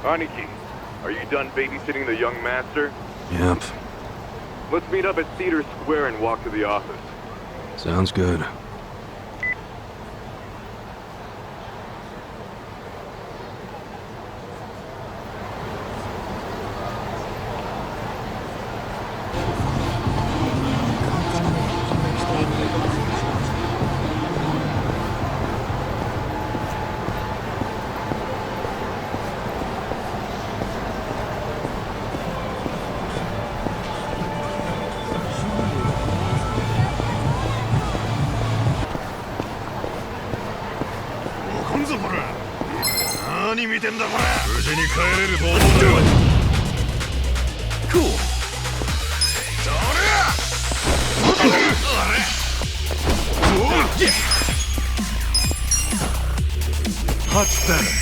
Aniki, are you done babysitting the young master? Yep. Let's meet up at Cedar Square and walk to the office. Sounds good. Cool. Much better.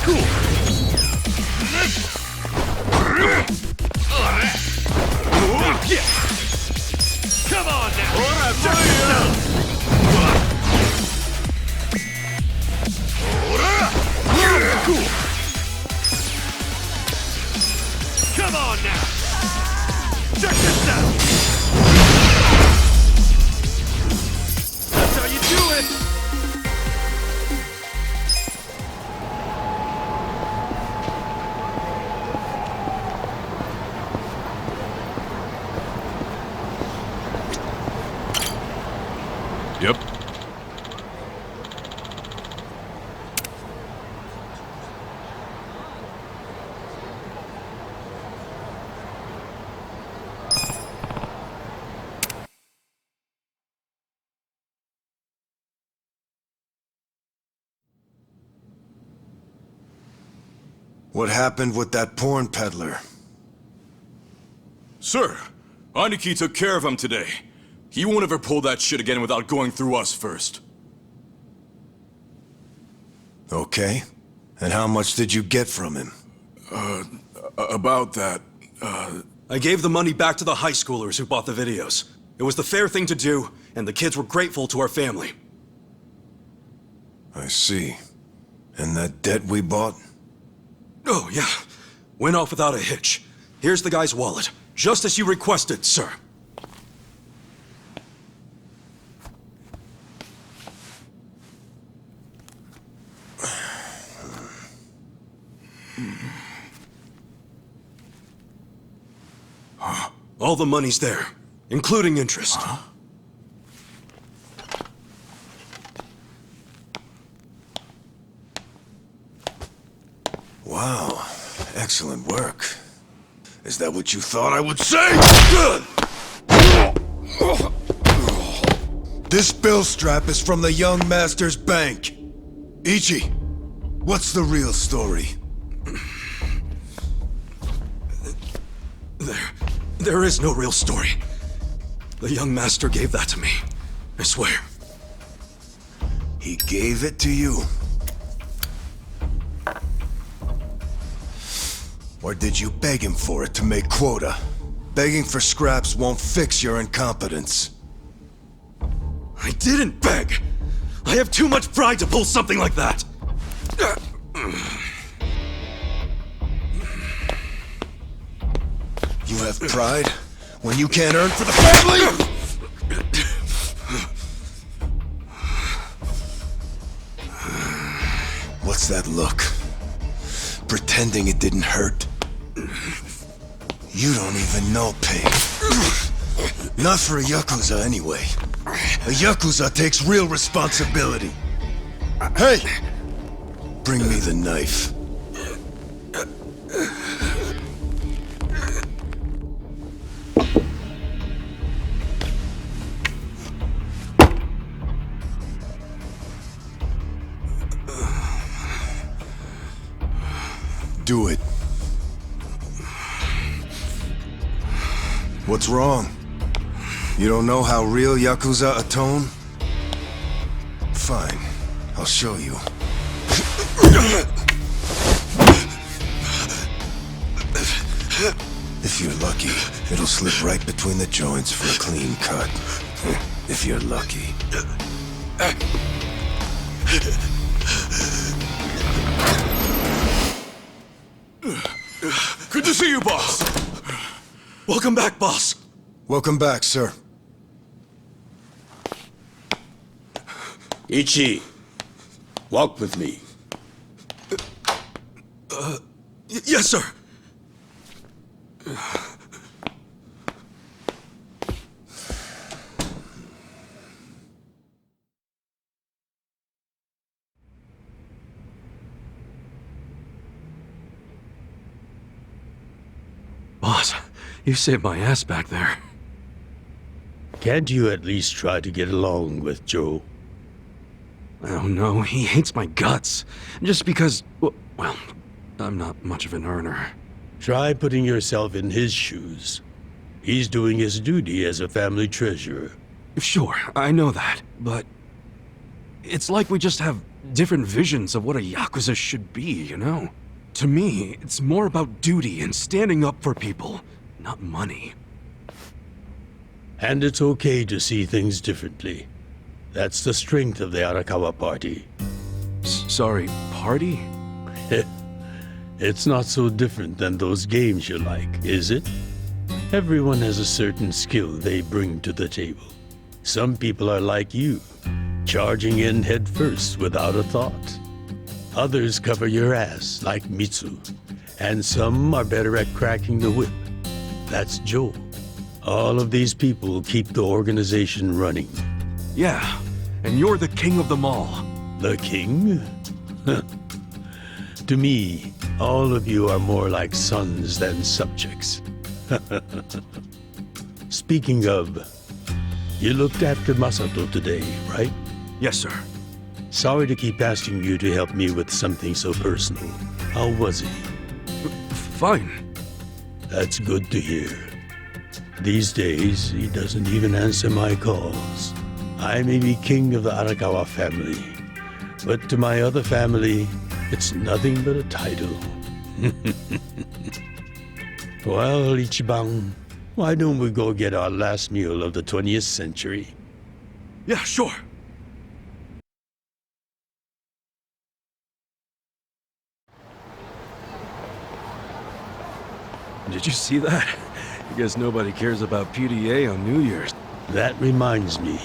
Cool. Come on now! Cool. Come on now! Check this out! That's how you do it! Yep. What happened with that porn peddler? Sir, Aniki took care of him today. He won't ever pull that shit again without going through us first. Okay. And how much did you get from him? About that, I gave the money back to the high schoolers who bought the videos. It was the fair thing to do, and the kids were grateful to our family. I see. And that debt we bought? Oh, yeah. Went off without a hitch. Here's the guy's wallet. Just as you requested, sir. All the money's there, including interest. Wow. Excellent work. Is that what you thought I would say? This bill strap is from the young master's bank. Ichi, what's the real story? There is no real story. The young master gave that to me. I swear. He gave it to you? Or did you beg him for it to make quota? Begging for scraps won't fix your incompetence. I didn't beg! I have too much pride to pull something like that! You have pride when you can't earn for the family? What's that look? Pretending it didn't hurt. You don't even know pain. Not for a YAKUZA anyway. A YAKUZA takes real responsibility. Hey! Bring me the knife. Do it. What's wrong? You don't know how real YAKUZA atone? Fine. I'll show you. If you're lucky, it'll slip right between the joints for a clean cut. If you're lucky. Good to see you, boss! Welcome back, boss. Welcome back, sir. Ichi, walk with me. Yes, sir. Boss, you saved my ass back there. Can't you at least try to get along with Joe? Oh no, he hates my guts. Just because, well, I'm not much of an earner. Try putting yourself in his shoes. He's doing his duty as a family treasurer. Sure, I know that, but it's like we just have different visions of what a Yakuza should be, you know? To me, it's more about duty and standing up for people, not money. And it's okay to see things differently. That's the strength of the Arakawa Party. Sorry, party? It's not so different than those games you like, is it? Everyone has a certain skill they bring to the table. Some people are like you, charging in head first without a thought. Others cover your ass, like Mitsu. And some are better at cracking the whip. That's Joe. All of these people keep the organization running. Yeah, and you're the king of them all. The king? To me, all of you are more like sons than subjects. Speaking of, you looked after Masato today, right? Yes, sir. Sorry to keep asking you to help me with something so personal. How was he? Fine. That's good to hear. These days, he doesn't even answer my calls. I may be king of the Arakawa family, but to my other family, it's nothing but a title. Well, Ichiban, why don't we go get our last meal of the 20th century? Yeah, sure. Did you see that? I guess nobody cares about PDA on New Year's. That reminds me.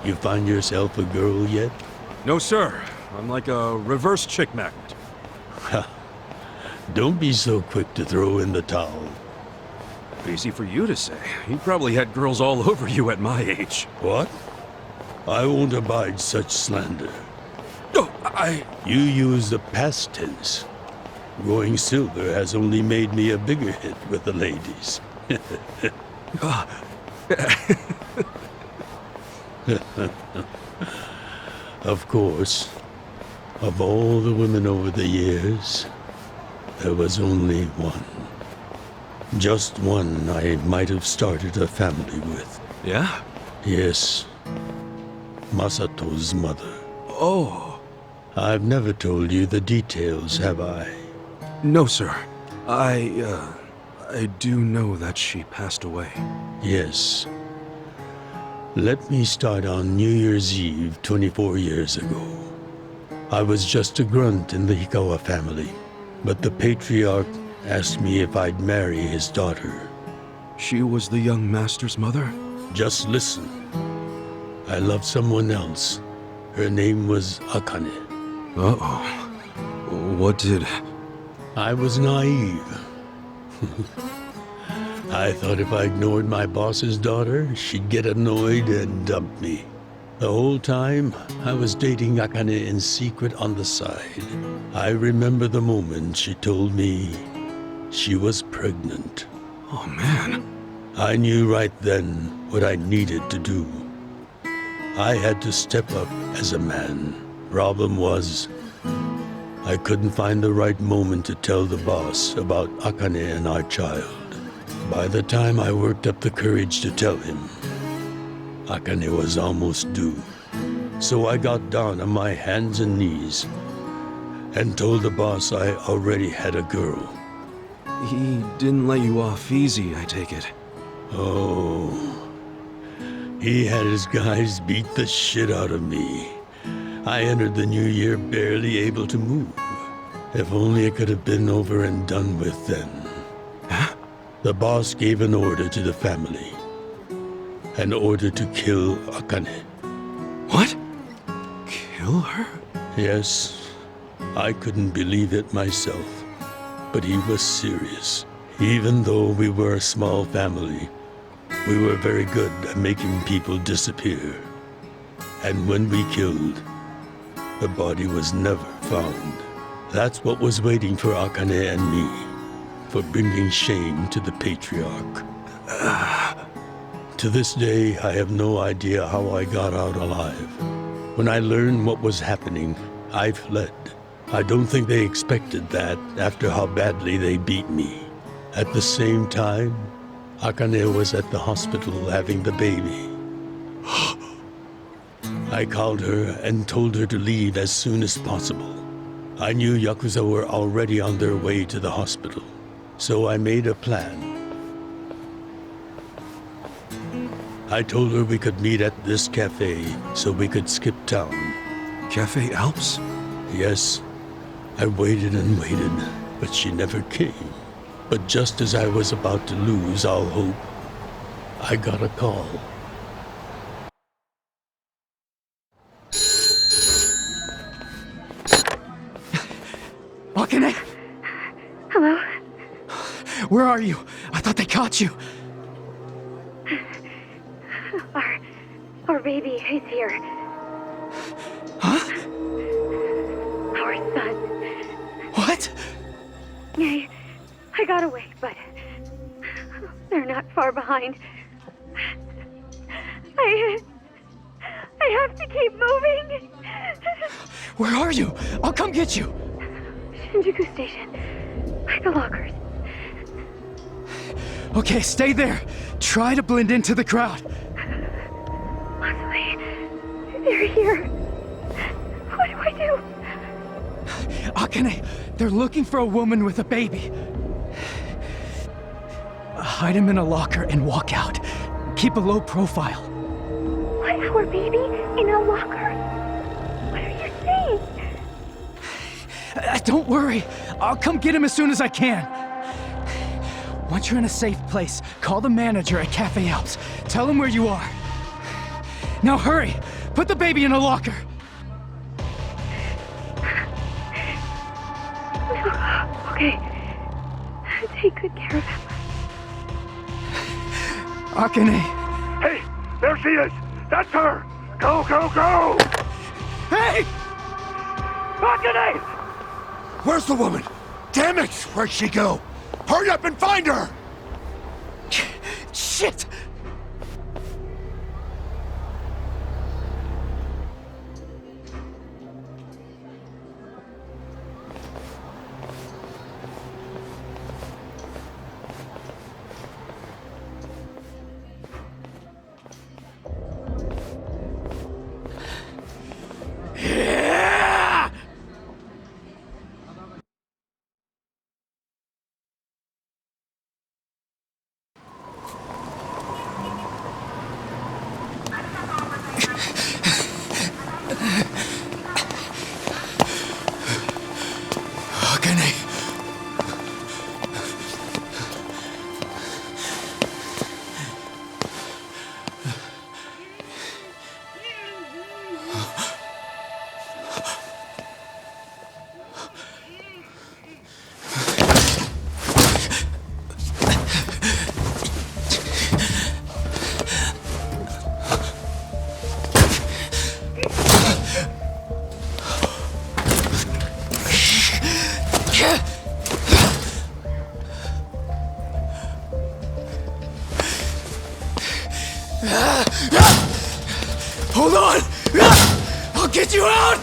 You find yourself a girl yet? No, sir. I'm like a reverse chick magnet. Don't be so quick to throw in the towel. Easy for you to say. You probably had girls all over you at my age. What? I won't abide such slander. Oh, You use the past tense. Going silver has only made me a bigger hit with the ladies. Of course, of all the women over the years, there was only one. Just one I might have started a family with. Yeah? Yes, Masato's mother. Oh. I've never told you the details, have I? No, sir. I do know that she passed away. Yes. Let me start on New Year's Eve 24 years ago. I was just a grunt in the Hikawa family, but the patriarch asked me if I'd marry his daughter. She was the young master's mother? Just listen. I loved someone else. Her name was Akane. Uh-oh. What did... I was naive. I thought if I ignored my boss's daughter, she'd get annoyed and dump me. The whole time, I was dating Akane in secret on the side. I remember the moment she told me she was pregnant. Oh, man. I knew right then what I needed to do. I had to step up as a man. Problem was, I couldn't find the right moment to tell the boss about Akane and our child. By the time I worked up the courage to tell him, Akane was almost due. So I got down on my hands and knees and told the boss I already had a girl. He didn't let you off easy, I take it. Oh, He had his guys beat the shit out of me. I entered the new year barely able to move. If only it could have been over and done with then. Huh? The boss gave an order to the family. An order to kill Akane. What? Kill her? Yes, I couldn't believe it myself. But he was serious. Even though we were a small family, we were very good at making people disappear. And when we killed, the body was never found. That's what was waiting for Akane and me, for bringing shame to the patriarch. To this day, I have no idea how I got out alive. When I learned what was happening, I fled. I don't think they expected that after how badly they beat me. At the same time, Akane was at the hospital having the baby. I called her and told her to leave as soon as possible. I knew YAKUZA were already on their way to the hospital, so I made a plan. I told her we could meet at this cafe so we could skip town. Cafe Alps? Yes, I waited and waited, but she never came. But just as I was about to lose all hope, I got a call. Akane! Hello? Where are you? I thought they caught you. Our baby is here. Huh? Our son. What? I got away, but they're not far behind. I have to keep moving. Where are you? I'll come get you. Shinjuku Station. By the lockers. Okay, stay there. Try to blend into the crowd. Leslie, they're here. What do I do? Akane, they're looking for a woman with a baby. Hide him in a locker and walk out. Keep a low profile. What, our baby in a locker? What are you saying? Don't worry. I'll come get him as soon as I can. Once you're in a safe place, call the manager at Cafe Alps. Tell him where you are. Now hurry! Put the baby in a locker! Okay. Take good care of him. Akane! Hey, there she is! That's her! Go, go, go! Hey! Akane! Where's the woman? Damn it! Where'd she go? Hurry up and find her! Shit! Akane! Hold on! I'll get you out!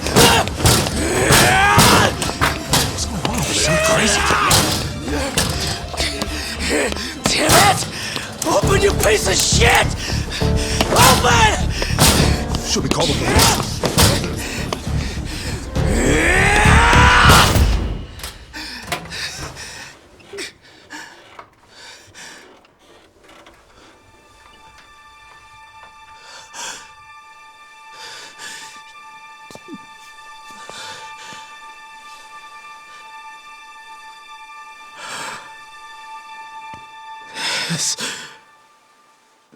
What's going on? So crazy. Damn it! Open, you piece of shit! Open! Should we call the police?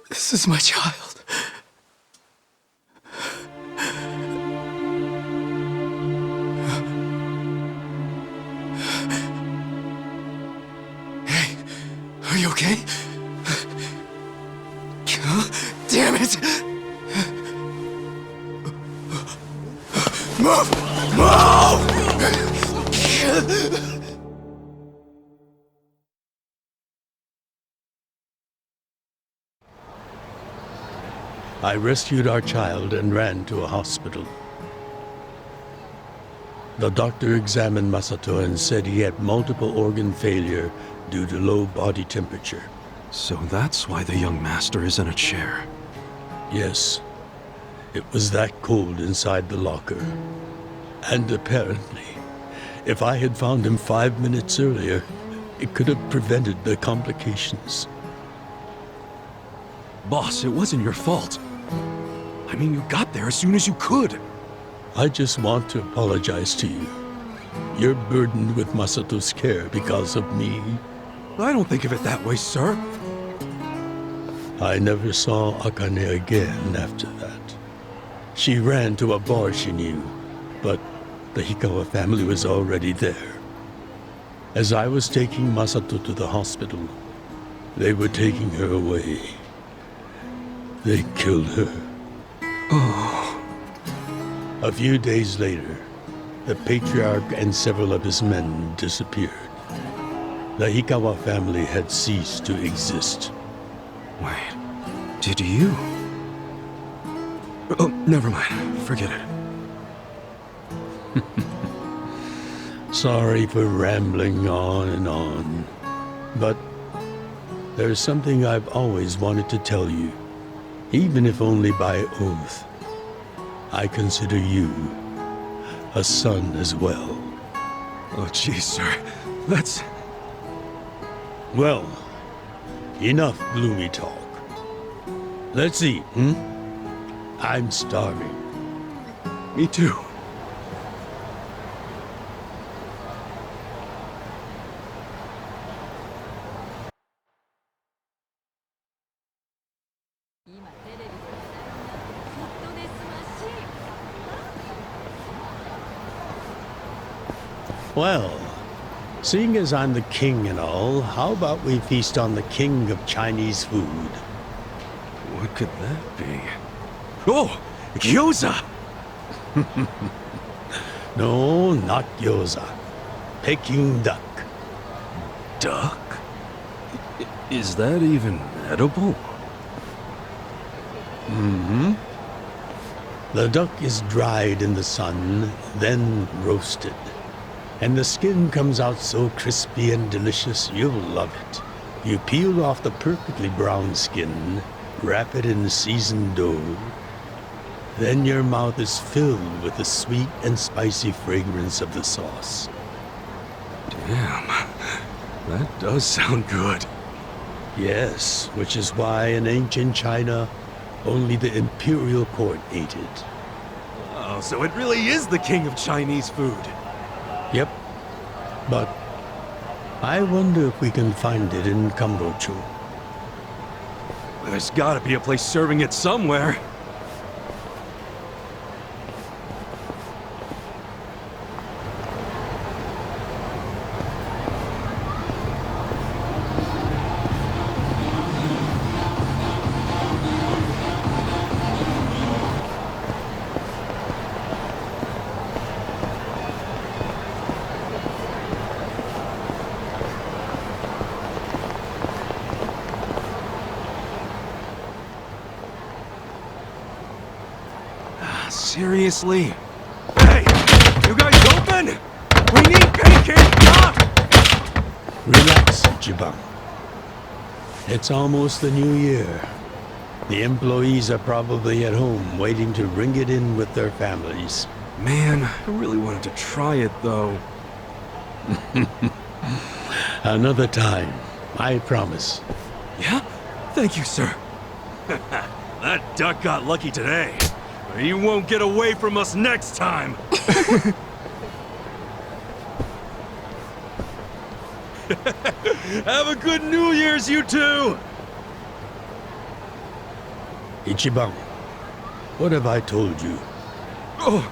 This is my child. Hey, are you okay? Damn it! Move! Move! I rescued our child and ran to a hospital. The doctor examined Masato and said he had multiple organ failure due to low body temperature. So that's why the young master is in a chair. Yes, it was that cold inside the locker. And apparently, if I had found him 5 minutes earlier, it could have prevented the complications. Boss, it wasn't your fault. I mean, you got there as soon as you could. I just want to apologize to you. You're burdened with Masato's care because of me. I don't think of it that way, sir. I never saw Akane again after that. She ran to a bar she knew, but the Hikawa family was already there. As I was taking Masato to the hospital, they were taking her away. They killed her. Oh. A few days later, the patriarch and several of his men disappeared. The Hikawa family had ceased to exist. Wait, did you? Oh, never mind. Forget it. Sorry for rambling on and on, but there's something I've always wanted to tell you, even if only by oath. I consider you a son as well. Oh, geez, sir. That's... Well, enough gloomy talk. Let's eat, I'm starving. Me too. Well, seeing as I'm the king and all, how about we feast on the king of Chinese food? What could that be? Oh! Gyoza! No, not gyoza. Peking duck. Duck? Is that even edible? Mm-hmm. The duck is dried in the sun, then roasted. And the skin comes out so crispy and delicious, you'll love it. You peel off the perfectly brown skin, wrap it in seasoned dough. Then your mouth is filled with the sweet and spicy fragrance of the sauce. Damn, that does sound good. Yes, which is why in ancient China, only the imperial court ate it. Oh, so it really is the king of Chinese food. Yep, but I wonder if we can find it in Kambocho. There's gotta be a place serving it somewhere. Seriously? Hey! You guys open? We need pancake pop! Relax, Jibang. It's almost the new year. The employees are probably at home waiting to ring it in with their families. Man, I really wanted to try it though. Another time, I promise. Yeah? Thank you, sir. That duck got lucky today. He won't get away from us next time. Have a good New Year's, you two! Ichiban, what have I told you? Oh,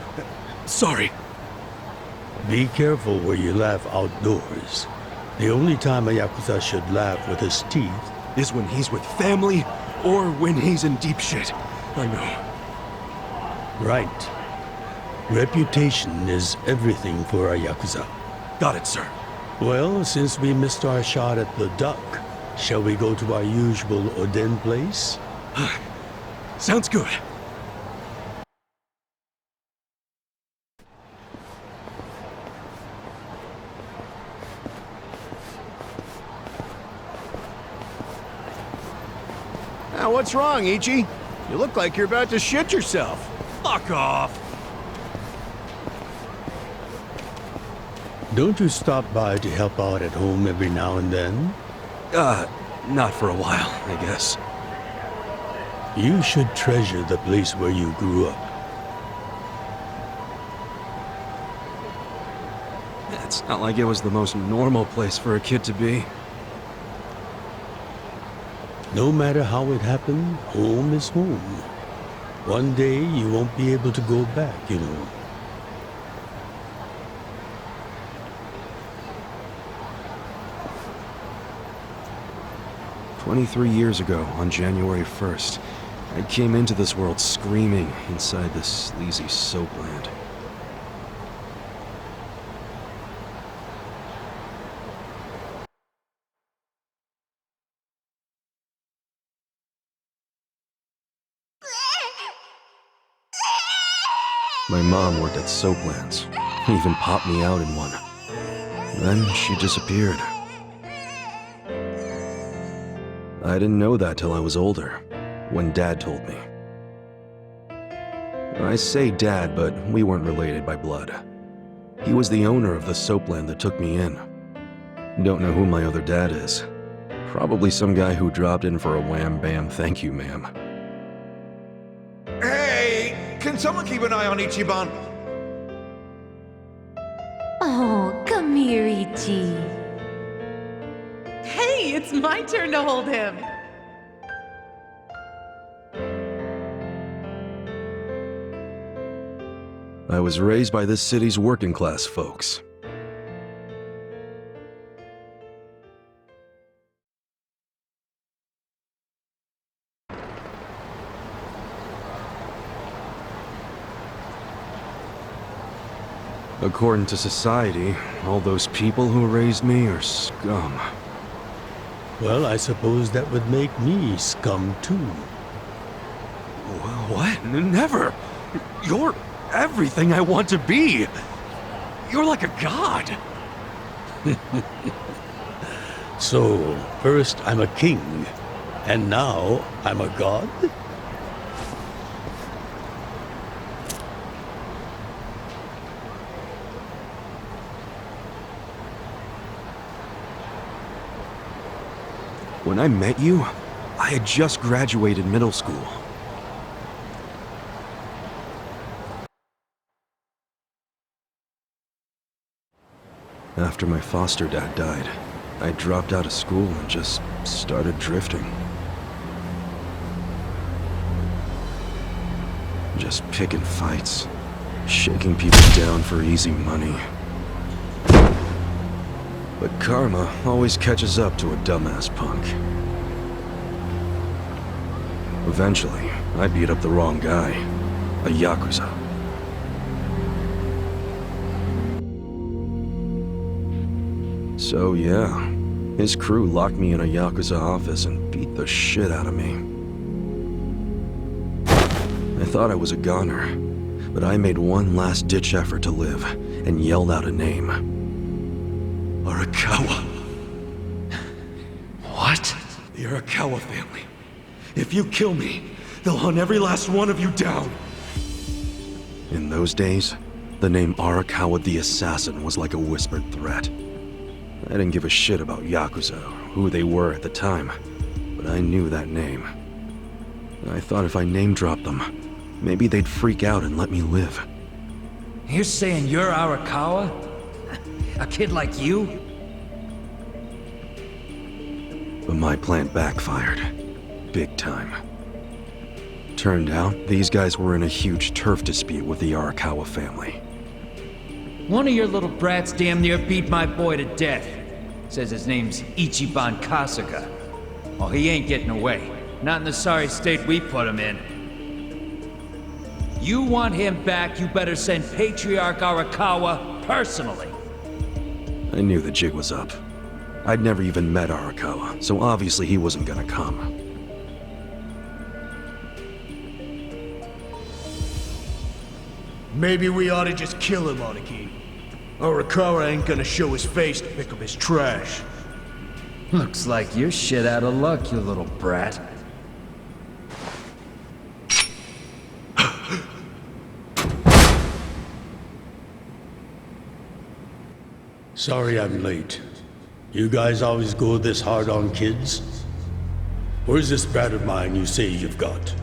sorry. Be careful where you laugh outdoors. The only time a Yakuza should laugh with his teeth Is when he's with family or when he's in deep shit. I know. right. Reputation is everything for a Yakuza. Got it, sir. Well, since we missed our shot at the duck, shall we go to our usual Oden place? Sounds good. Now, what's wrong, Ichi? You look like you're about to shit yourself. Fuck off! Don't you stop by to help out at home every now and then? Not for a while, I guess. You should treasure the place where you grew up. It's not like it was the most normal place for a kid to be. No matter how it happened, home is home. One day you won't be able to go back, you know. "23 years ago, on January 1st, I came into this world screaming inside this sleazy soapland. My mom worked at Soaplands. Even popped me out in one. Then she disappeared. I didn't know that till I was older, when Dad told me. I say Dad, but we weren't related by blood. He was the owner of the soapland that took me in. Don't know who my other dad is. Probably some guy who dropped in for a wham-bam thank you, ma'am. Hey! Can someone keep an eye on Ichiban? Oh, come here, Ichi. Hey, it's my turn to hold him. I was raised by this city's working class folks. According to society, all those people who raised me are scum. Well, I suppose that would make me scum too. What? Never! You're everything I want to be! You're like a god! So, first I'm a king, and now I'm a god? When I met you, I had just graduated middle school. After my foster dad died, I dropped out of school and just started drifting. Just picking fights, shaking people down for easy money. But karma always catches up to a dumbass punk. Eventually, I beat up the wrong guy, a YAKUZA. So yeah, his crew locked me in a YAKUZA office and beat the shit out of me. I thought I was a goner, but I made one last-ditch effort to live and yelled out a name. Arakawa. What? The Arakawa family. If you kill me, they'll hunt every last one of you down. In those days, the name Arakawa the Assassin was like a whispered threat. I didn't give a shit about Yakuza or who they were at the time, but I knew that name. I thought if I name-dropped them, maybe they'd freak out and let me live. You're saying you're Arakawa? A kid like you? But my plan backfired. Big time. Turned out, these guys were in a huge turf dispute with the Arakawa family. One of your little brats damn near beat my boy to death. Says his name's Ichiban Kasuga. Oh, he ain't getting away. Not in the sorry state we put him in. You want him back, you better send Patriarch Arakawa personally. I knew the jig was up. I'd never even met Arakawa, so obviously he wasn't gonna come. Maybe we ought to just kill him, Aniki. Arakawa ain't gonna show his face to pick up his trash. Looks like you're shit out of luck, you little brat. Sorry I'm late. You guys always go this hard on kids? Where's this brat of mine you say you've got?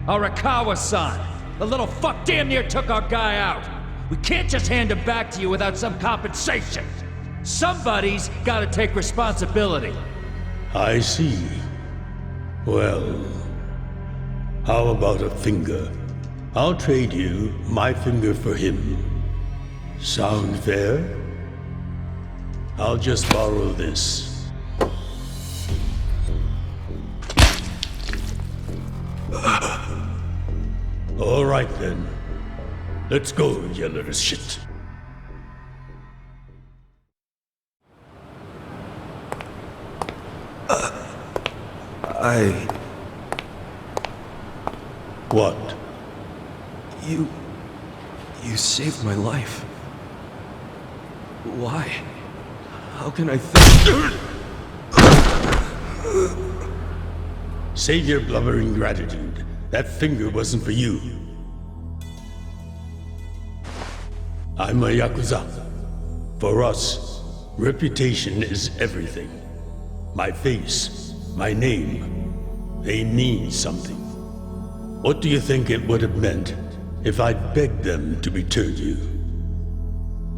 Arakawa-san! The little fuck damn near took our guy out! We can't just hand him back to you without some compensation! Somebody's gotta take responsibility! I see. Well, how about a finger? I'll trade you my finger for him. Sound fair? I'll just borrow this. All right then. Let's go, you little shit. What? You saved my life. Why? How can I thank... Save your blubbering gratitude. That finger wasn't for you. I'm a YAKUZA. For us, reputation is everything. My face, my name, they mean something. What do you think it would have meant if I'd begged them to return you?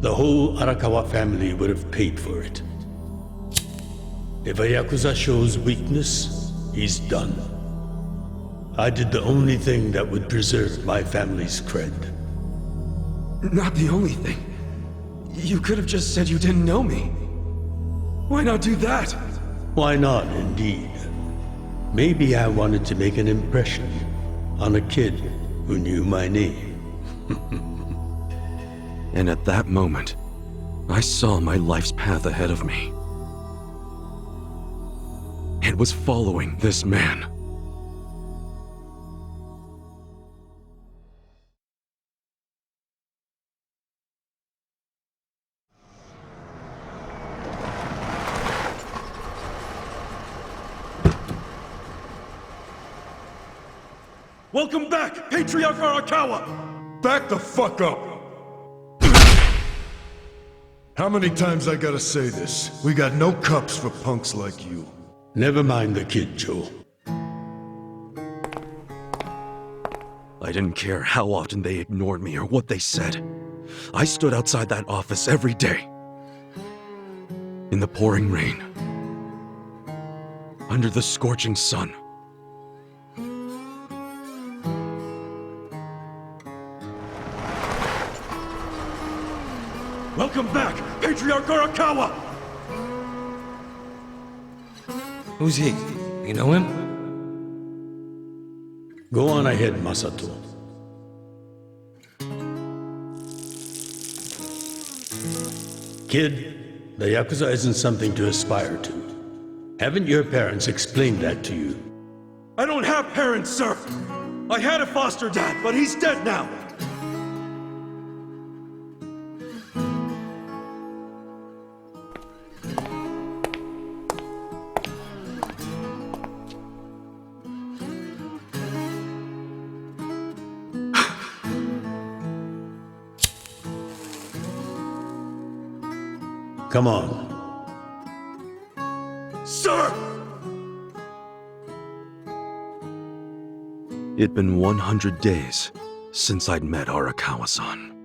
The whole Arakawa family would have paid for it. If a YAKUZA shows weakness, he's done. I did the only thing that would preserve my family's cred. Not the only thing. You could have just said you didn't know me. Why not do that? Why not, indeed? Maybe I wanted to make an impression on a kid who knew my name. And at that moment, I saw my life's path ahead of me. It was following this man. Welcome back, Patriarch Arakawa! Back the fuck up! How many times I gotta say this? We got no cups for punks like you. Never mind the kid, Joe. I didn't care how often they ignored me or what they said. I stood outside that office every day. In the pouring rain. Under the scorching sun. Welcome back, Patriarch Arakawa! Who's he? You know him? Go on ahead, Masato. Kid, the YAKUZA isn't something to aspire to. Haven't your parents explained that to you? I don't have parents, sir! I had a foster dad, but he's dead now! Come on. Sir! It'd been 100 days since I'd met Arakawa-san.